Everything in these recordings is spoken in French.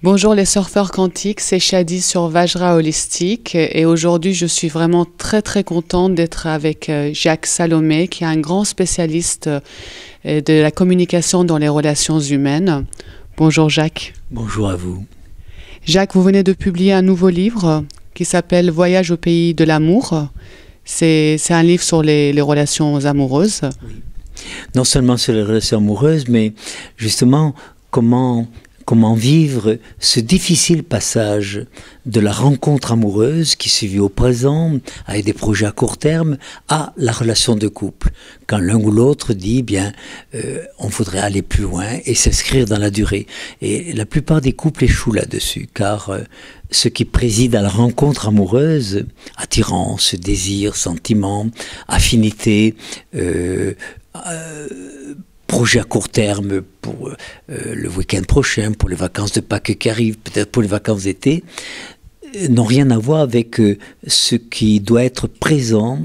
Bonjour les surfeurs quantiques, c'est Shadi sur Vajra Holistique et aujourd'hui je suis vraiment très contente d'être avec Jacques Salomé qui est un grand spécialiste de la communication dans les relations humaines. Bonjour Jacques. Bonjour à vous. Jacques, vous venez de publier un nouveau livre qui s'appelle Voyage au pays de l'amour. C'est un livre sur les relations amoureuses. Oui. Non seulement sur les relations amoureuses, mais justement comment vivre ce difficile passage de la rencontre amoureuse qui se vit au présent, avec des projets à court terme, à la relation de couple. Quand l'un ou l'autre dit, on voudrait aller plus loin et s'inscrire dans la durée. Et la plupart des couples échouent là-dessus, car ce qui préside à la rencontre amoureuse, attirance, désir, sentiment, affinité, projet à court terme pour le week-end prochain, pour les vacances de Pâques qui arrivent, peut-être pour les vacances d'été, n'ont rien à voir avec ce qui doit être présent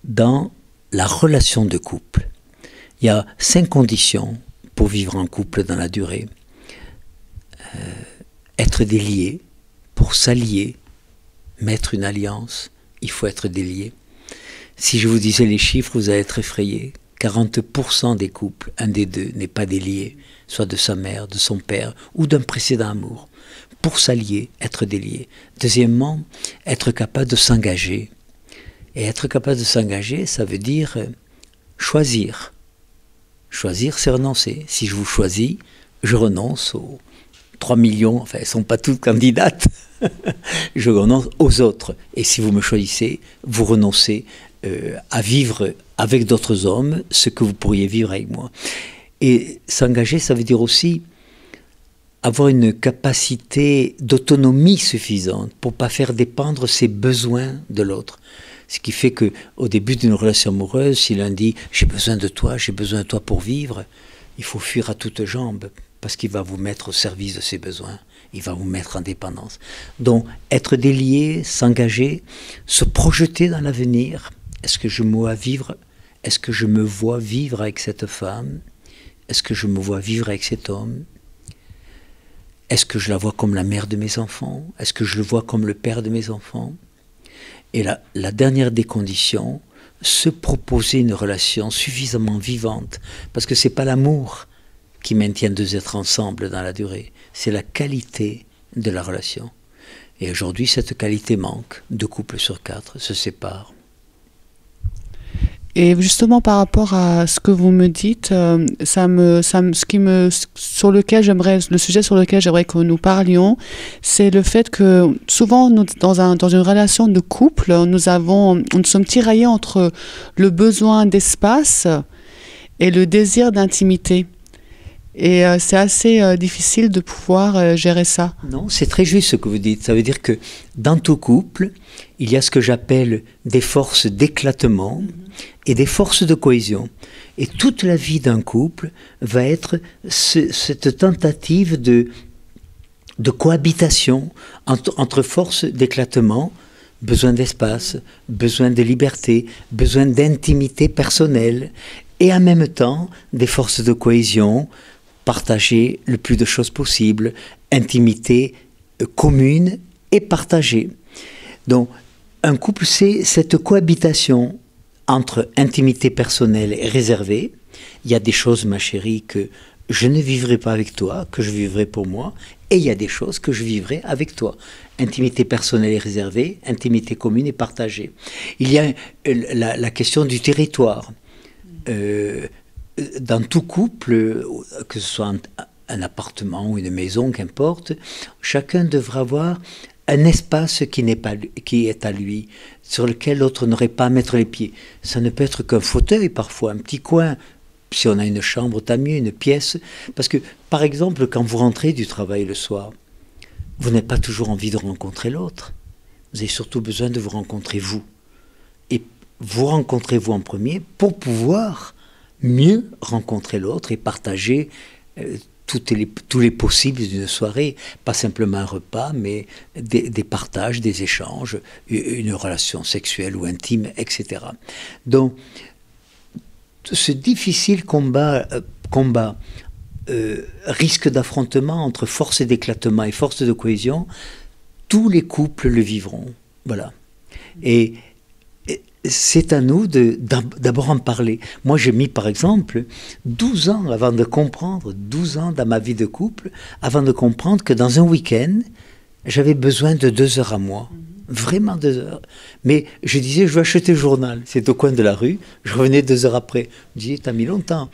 dans la relation de couple. Il y a 5 conditions pour vivre en couple dans la durée. Être délié, pour s'allier, mettre une alliance, il faut être délié. Si je vous disais les chiffres, vous allez être effrayés. 40% des couples, un des deux, n'est pas délié, soit de sa mère, de son père ou d'un précédent amour. Pour s'allier, être délié. Deuxièmement, être capable de s'engager. Et être capable de s'engager, ça veut dire choisir. Choisir, c'est renoncer. Si je vous choisis, je renonce aux 3 millions, enfin, elles ne sont pas toutes candidates, je renonce aux autres. Et si vous me choisissez, vous renoncez à vivre avec d'autres hommes ce que vous pourriez vivre avec moi. Et s'engager, ça veut dire aussi avoir une capacité d'autonomie suffisante pour ne pas faire dépendre ses besoins de l'autre. Ce qui fait qu'au début d'une relation amoureuse, si l'un dit « j'ai besoin de toi pour vivre », il faut fuir à toutes jambes parce qu'il va vous mettre au service de ses besoins. Il va vous mettre en dépendance. Donc, être délié, s'engager, se projeter dans l'avenir. Est-ce que je me vois vivre? Est-ce que je me vois vivre avec cette femme? Est-ce que je me vois vivre avec cet homme? Est-ce que je la vois comme la mère de mes enfants? Est-ce que je le vois comme le père de mes enfants? Et la dernière des conditions, se proposer une relation suffisamment vivante. Parce que ce n'est pas l'amour qui maintient 2 êtres ensemble dans la durée. C'est la qualité de la relation. Et aujourd'hui, cette qualité manque. 2 couples sur 4 se séparent. Et justement par rapport à ce que vous me dites, le sujet sur lequel j'aimerais que nous parlions, c'est le fait que souvent nous, dans une relation de couple, nous sommes tiraillés entre le besoin d'espace et le désir d'intimité. Et c'est assez difficile de pouvoir gérer ça. Non, c'est très juste ce que vous dites. Ça veut dire que dans tout couple, il y a ce que j'appelle des forces d'éclatement et des forces de cohésion. Et toute la vie d'un couple va être cette tentative de cohabitation entre forces d'éclatement, besoin d'espace, besoin de liberté, besoin d'intimité personnelle, et en même temps des forces de cohésion, partager le plus de choses possible, intimité commune et partagée. Donc, un couple, c'est cette cohabitation entre intimité personnelle et réservée. Il y a des choses, ma chérie, que je ne vivrai pas avec toi, que je vivrai pour moi, et il y a des choses que je vivrai avec toi. Intimité personnelle et réservée, intimité commune et partagée. Il y a la question du territoire. Dans tout couple, que ce soit un appartement ou une maison, qu'importe, chacun devra avoir un espace qui est à lui, sur lequel l'autre n'aurait pas à mettre les pieds. Ça ne peut être qu'un fauteuil parfois, un petit coin. Si on a une chambre, tant mieux, une pièce. Parce que, par exemple, quand vous rentrez du travail le soir, vous n'avez pas toujours envie de rencontrer l'autre. Vous avez surtout besoin de vous rencontrer vous. Et vous rencontrez vous en premier pour pouvoir mieux rencontrer l'autre et partager tous les possibles d'une soirée, pas simplement un repas, mais des partages, des échanges, une relation sexuelle ou intime, etc. Donc, ce difficile combat risque d'affrontement entre force d'éclatement et force de cohésion, tous les couples le vivront. Voilà. Et c'est à nous d'abord en parler. Moi, j'ai mis, par exemple, 12 ans avant de comprendre, 12 ans dans ma vie de couple, avant de comprendre que dans un week-end, j'avais besoin de 2 heures à moi. Vraiment 2 heures. Mais je disais, je vais acheter le journal. C'est au coin de la rue. Je revenais 2 heures après. Je disais, t'as mis longtemps.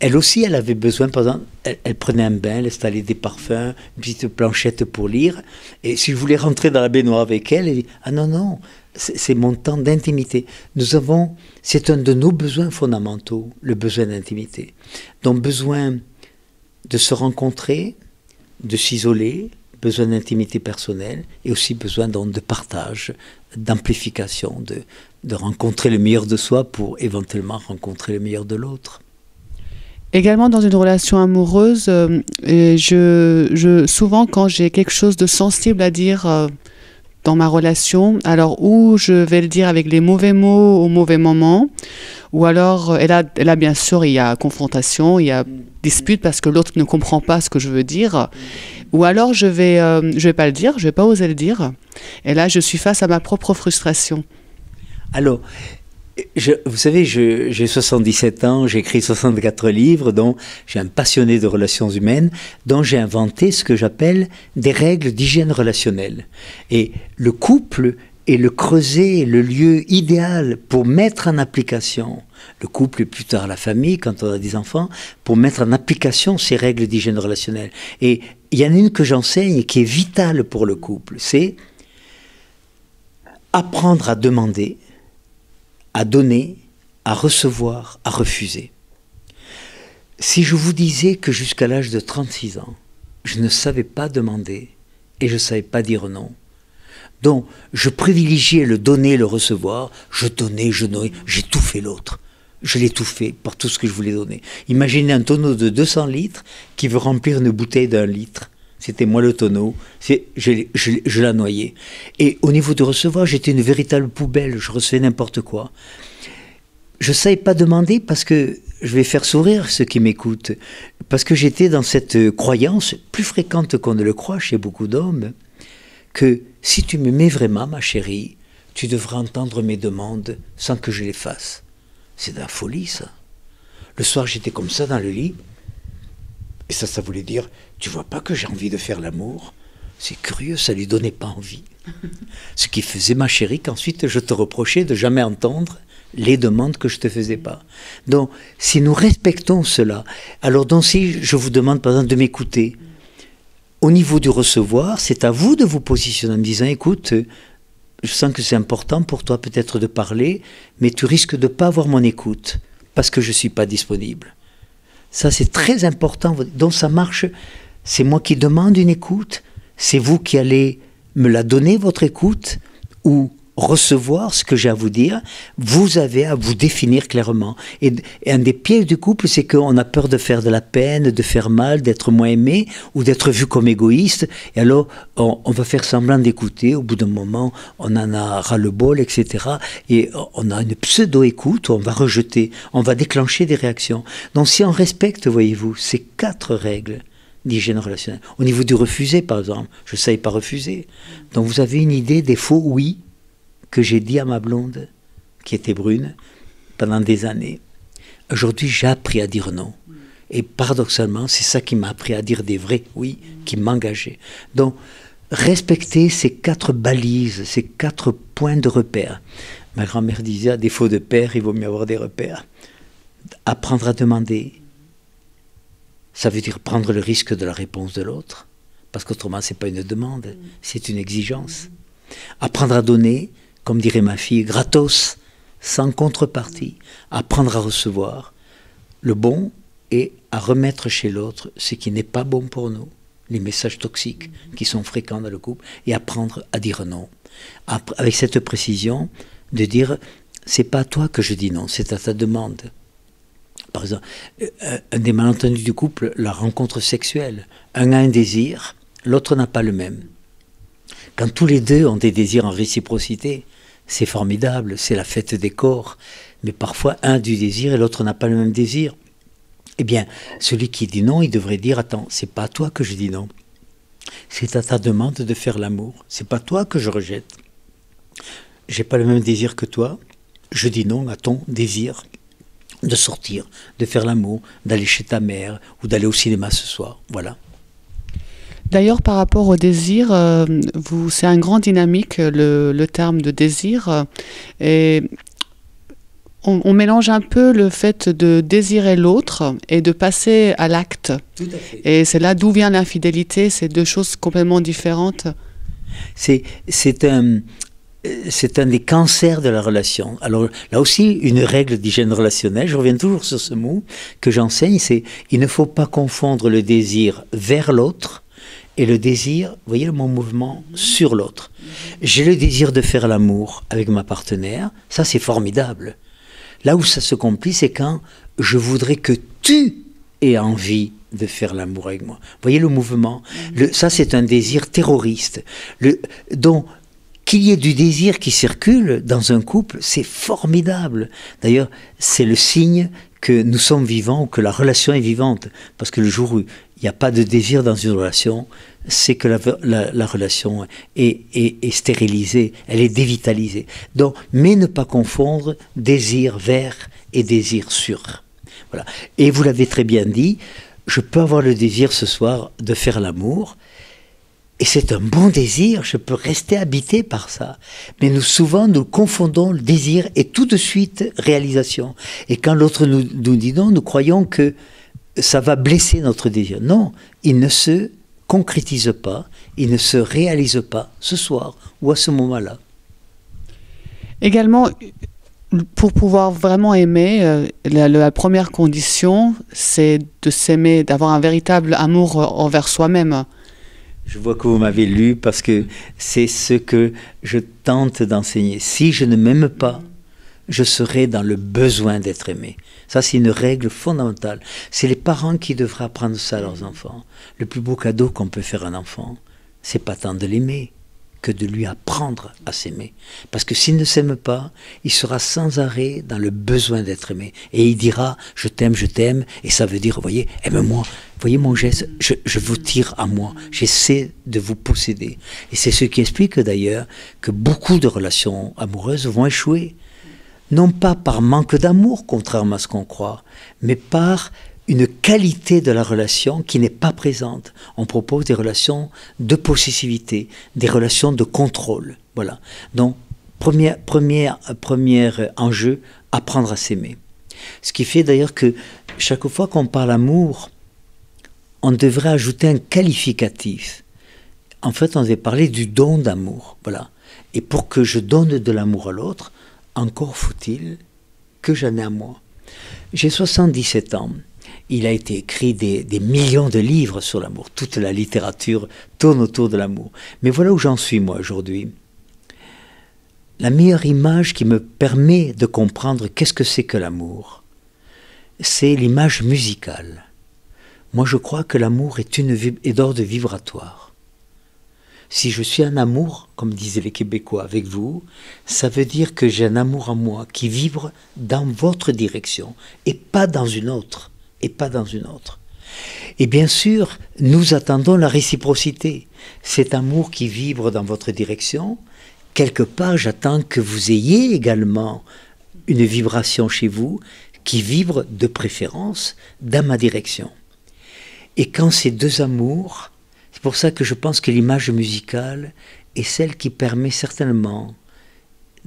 Elle aussi, elle avait besoin, par exemple, elle prenait un bain, elle installait des parfums, une petite planchette pour lire. Et si je voulais rentrer dans la baignoire avec elle, elle dit, ah non, non, c'est mon temps d'intimité. C'est un de nos besoins fondamentaux, le besoin d'intimité. Donc, besoin de se rencontrer, de s'isoler, besoin d'intimité personnelle et aussi besoin de partage, d'amplification, de rencontrer le meilleur de soi pour éventuellement rencontrer le meilleur de l'autre. Également dans une relation amoureuse, souvent quand j'ai quelque chose de sensible à dire dans ma relation, alors ou je vais le dire avec les mauvais mots au mauvais moment, ou alors, et là bien sûr il y a confrontation, il y a dispute parce que l'autre ne comprend pas ce que je veux dire, ou alors je vais pas le dire, je vais pas oser le dire, et là je suis face à ma propre frustration. Alors, vous savez, j'ai 77 ans, j'ai écrit 64 livres, dont j'ai un passionné de relations humaines, dont j'ai inventé ce que j'appelle des règles d'hygiène relationnelle. Et le couple est le creuset, le lieu idéal pour mettre en application, le couple et plus tard la famille, quand on a des enfants, pour mettre en application ces règles d'hygiène relationnelle. Et il y en a une que j'enseigne qui est vitale pour le couple, c'est apprendre à demander, à donner, à recevoir, à refuser. Si je vous disais que jusqu'à l'âge de 36 ans, je ne savais pas demander et je ne savais pas dire non, donc je privilégiais le donner, le recevoir, je donnais, j'ai tout fait l'autre. Je l'ai tout fait par tout ce que je voulais donner. Imaginez un tonneau de 200 litres qui veut remplir une bouteille d'1 litre. C'était moi le tonneau, je la noyais. Et au niveau de recevoir, j'étais une véritable poubelle, je recevais n'importe quoi. Je ne savais pas demander parce que, je vais faire sourire ceux qui m'écoutent, parce que j'étais dans cette croyance, plus fréquente qu'on ne le croit chez beaucoup d'hommes, que si tu m'aimais vraiment, ma chérie, tu devrais entendre mes demandes sans que je les fasse. C'est de la folie, ça. Le soir, j'étais comme ça dans le lit, et ça voulait dire, tu vois pas que j'ai envie de faire l'amour? C'est curieux, ça lui donnait pas envie. Ce qui faisait, ma chérie, qu'ensuite je te reprochais de jamais entendre les demandes que je te faisais pas. Donc, si nous respectons cela, alors donc si je vous demande par exemple de m'écouter, au niveau du recevoir, c'est à vous de vous positionner en me disant, écoute, je sens que c'est important pour toi peut-être de parler, mais tu risques de ne pas avoir mon écoute, parce que je ne suis pas disponible. Ça, c'est très important. Donc, ça marche. C'est moi qui demande une écoute. C'est vous qui allez me la donner, votre écoute, ou recevoir ce que j'ai à vous dire. Vous avez à vous définir clairement. Et un des pièges du couple, c'est qu'on a peur de faire de la peine, de faire mal, d'être moins aimé, ou d'être vu comme égoïste. Et alors, on va faire semblant d'écouter. Au bout d'un moment, on en a ras-le-bol, etc. Et on a une pseudo-écoute où on va rejeter, on va déclencher des réactions. Donc, si on respecte, voyez-vous, ces 4 règles d'hygiène relationnelle. Au niveau du refuser, par exemple, je ne savais pas refuser. Donc, vous avez une idée des faux oui que j'ai dit à ma blonde, qui était brune, pendant des années. Aujourd'hui, j'ai appris à dire non. Et paradoxalement, c'est ça qui m'a appris à dire des vrais oui, qui m'engageaient. Donc, respecter ces 4 balises, ces 4 points de repère. Ma grand-mère disait, à défaut de père, il vaut mieux avoir des repères. Apprendre à demander, ça veut dire prendre le risque de la réponse de l'autre, parce qu'autrement, ce n'est pas une demande, c'est une exigence. Apprendre à donner, comme dirait ma fille, gratos, sans contrepartie. Apprendre à recevoir le bon et à remettre chez l'autre ce qui n'est pas bon pour nous, les messages toxiques qui sont fréquents dans le couple, et apprendre à dire non. Avec cette précision, de dire, c'est pas à toi que je dis non, c'est à ta demande. Par exemple, un des malentendus du couple, la rencontre sexuelle. Un a un désir, l'autre n'a pas le même. Quand tous les deux ont des désirs en réciprocité, c'est formidable, c'est la fête des corps. Mais parfois, un a du désir et l'autre n'a pas le même désir. Eh bien, celui qui dit non, il devrait dire, attends, c'est pas à toi que je dis non. C'est à ta demande de faire l'amour. C'est pas toi que je rejette. J'ai pas le même désir que toi. Je dis non à ton désir de sortir, de faire l'amour, d'aller chez ta mère ou d'aller au cinéma ce soir. Voilà. D'ailleurs, par rapport au désir, c'est un grand dynamique, le terme de désir. Et on mélange un peu le fait de désirer l'autre et de passer à l'acte. Tout à fait. Et c'est là d'où vient l'infidélité, c'est deux choses complètement différentes. C'est un des cancers de la relation. Alors là aussi, une règle d'hygiène relationnelle, je reviens toujours sur ce mot que j'enseigne, c'est il ne faut pas confondre le désir vers l'autre et le désir, vous voyez mon mouvement, sur l'autre. J'ai le désir de faire l'amour avec ma partenaire, ça c'est formidable. Là où ça se complique, c'est quand je voudrais que tu aies envie de faire l'amour avec moi. Vous voyez le mouvement, ça c'est un désir terroriste. Donc, qu'il y ait du désir qui circule dans un couple, c'est formidable. D'ailleurs, c'est le signe que nous sommes vivants ou que la relation est vivante. Parce que le jour où il n'y a pas de désir dans une relation, c'est que la relation est stérilisée, elle est dévitalisée. Donc, mais ne pas confondre désir vers et désir sur. Voilà. Et vous l'avez très bien dit, je peux avoir le désir ce soir de faire l'amour, et c'est un bon désir, je peux rester habité par ça. Mais souvent, nous confondons le désir et tout de suite réalisation. Et quand l'autre nous dit non, nous croyons que ça va blesser notre désir. Non, il ne se concrétise pas, il ne se réalise pas ce soir ou à ce moment-là. Également, pour pouvoir vraiment aimer, la première condition, c'est de s'aimer, d'avoir un véritable amour envers soi-même. Je vois que vous m'avez lu parce que c'est ce que je tente d'enseigner. Si je ne m'aime pas, je serai dans le besoin d'être aimé. Ça, c'est une règle fondamentale. C'est les parents qui devraient apprendre ça à leurs enfants. Le plus beau cadeau qu'on peut faire à un enfant, c'est pas tant de l'aimer que de lui apprendre à s'aimer. Parce que s'il ne s'aime pas, il sera sans arrêt dans le besoin d'être aimé. Et il dira « je t'aime », et ça veut dire, vous voyez, aime-moi. Vous voyez mon geste, je vous tire à moi, j'essaie de vous posséder. Et c'est ce qui explique d'ailleurs que beaucoup de relations amoureuses vont échouer. Non pas par manque d'amour, contrairement à ce qu'on croit, mais par une qualité de la relation qui n'est pas présente. On propose des relations de possessivité, des relations de contrôle. Voilà. Donc, premier enjeu, apprendre à s'aimer. Ce qui fait d'ailleurs que chaque fois qu'on parle amour, on devrait ajouter un qualificatif. En fait, on devait parler du don d'amour. Voilà. Et pour que je donne de l'amour à l'autre, encore faut-il que j'en ai à moi. J'ai 77 ans. Il a été écrit des millions de livres sur l'amour. Toute la littérature tourne autour de l'amour. Mais voilà où j'en suis, moi, aujourd'hui. La meilleure image qui me permet de comprendre qu'est-ce que c'est que l'amour, c'est l'image musicale. Moi, je crois que l'amour est d'ordre vibratoire. Si je suis un amour, comme disaient les Québécois avec vous, ça veut dire que j'ai un amour en moi qui vibre dans votre direction et pas dans une autre. Et pas dans une autre. Et bien sûr, nous attendons la réciprocité. Cet amour qui vibre dans votre direction, quelque part, j'attends que vous ayez également une vibration chez vous qui vibre de préférence dans ma direction. Et quand ces deux amours, c'est pour ça que je pense que l'image musicale est celle qui permet certainement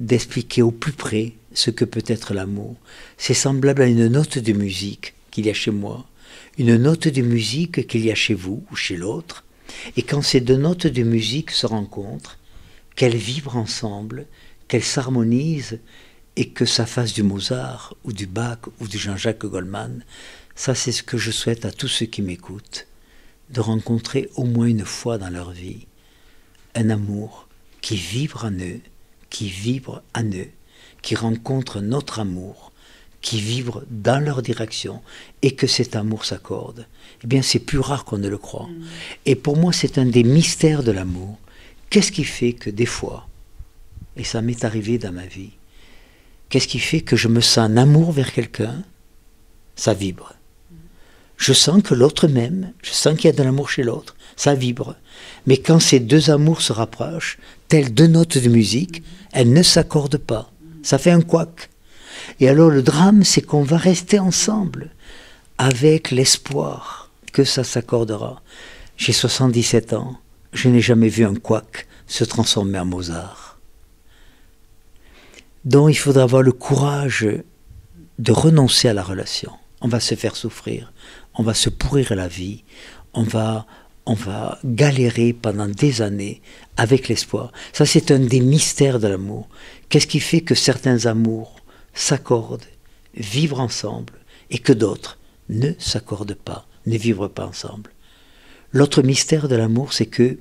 d'expliquer au plus près ce que peut être l'amour. C'est semblable à une note de musique qu'il y a chez moi, une note de musique qu'il y a chez vous ou chez l'autre, et quand ces deux notes de musique se rencontrent, qu'elles vibrent ensemble, qu'elles s'harmonisent, et que ça fasse du Mozart, ou du Bach, ou du Jean-Jacques Goldman, ça c'est ce que je souhaite à tous ceux qui m'écoutent, de rencontrer au moins une fois dans leur vie un amour qui vibre en eux, qui rencontre notre amour, qui vibrent dans leur direction et que cet amour s'accorde, eh bien c'est plus rare qu'on ne le croit. Et pour moi c'est un des mystères de l'amour. Qu'est-ce qui fait que des fois, et ça m'est arrivé dans ma vie, qu'est-ce qui fait que je me sens en amour vers quelqu'un? Ça vibre. Je sens que l'autre m'aime, je sens qu'il y a de l'amour chez l'autre, ça vibre. Mais quand ces deux amours se rapprochent, telles deux notes de musique, elles ne s'accordent pas. Ça fait un couac. Et alors le drame, c'est qu'on va rester ensemble, avec l'espoir que ça s'accordera. J'ai 77 ans, je n'ai jamais vu un couac se transformer en Mozart. Donc il faudra avoir le courage de renoncer à la relation. On va se faire souffrir, on va se pourrir la vie, on va galérer pendant des années avec l'espoir. Ça, c'est un des mystères de l'amour. Qu'est-ce qui fait que certains amours s'accordent, vivent ensemble, et que d'autres ne s'accordent pas, ne vivent pas ensemble? L'autre mystère de l'amour, c'est que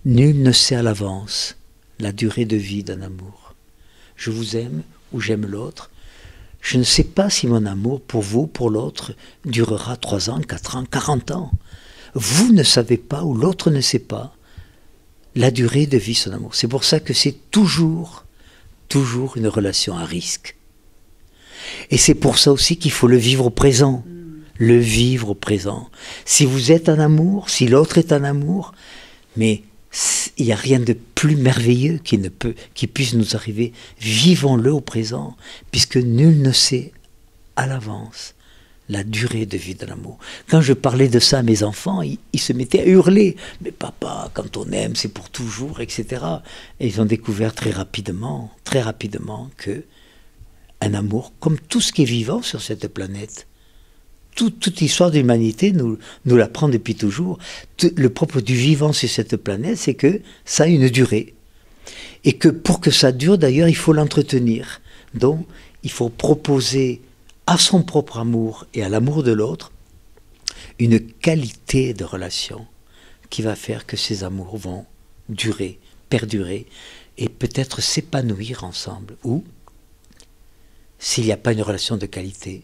nul ne sait à l'avance la durée de vie d'un amour. Je vous aime ou j'aime l'autre. Je ne sais pas si mon amour pour vous, pour l'autre, durera 3 ans, 4 ans, 40 ans. Vous ne savez pas ou l'autre ne sait pas la durée de vie de son amour. C'est pour ça que c'est toujours une relation à risque. Et c'est pour ça aussi qu'il faut le vivre au présent. Le vivre au présent. Si vous êtes en amour, si l'autre est en amour, mais il n'y a rien de plus merveilleux qui puisse nous arriver. Vivons-le au présent, puisque nul ne sait à l'avance la durée de vie de l'amour. Quand je parlais de ça à mes enfants, ils se mettaient à hurler. Mais papa, quand on aime, c'est pour toujours, etc. Et ils ont découvert très rapidement que un amour, comme tout ce qui est vivant sur cette planète, toute l'histoire de l'humanité nous l'apprend depuis toujours. Le propre du vivant sur cette planète, c'est que ça a une durée. Et que pour que ça dure, d'ailleurs, il faut l'entretenir. Donc, il faut proposer à son propre amour et à l'amour de l'autre une qualité de relation qui va faire que ces amours vont durer, perdurer et peut-être s'épanouir ensemble. Ou, s'il n'y a pas une relation de qualité,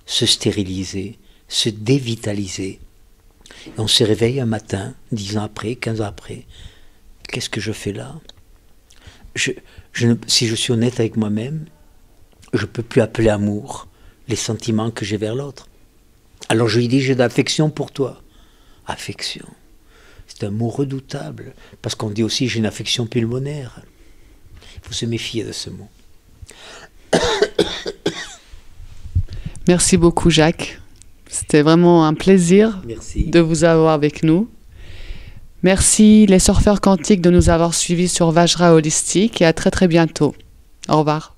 se stériliser, se dévitaliser. Et on se réveille un matin, 10 ans après, 15 ans après. Qu'est-ce que je fais là? Si je suis honnête avec moi-même, je ne peux plus appeler amour les sentiments que j'ai vers l'autre. Alors je lui dis, j'ai de l'affection pour toi. Affection. C'est un mot redoutable, parce qu'on dit aussi, j'ai une affection pulmonaire. Il faut se méfier de ce mot. Merci beaucoup, Jacques. C'était vraiment un plaisir de vous avoir avec nous. Merci les surfeurs quantiques de nous avoir suivis sur Vajra Holistique et à très très bientôt. Au revoir.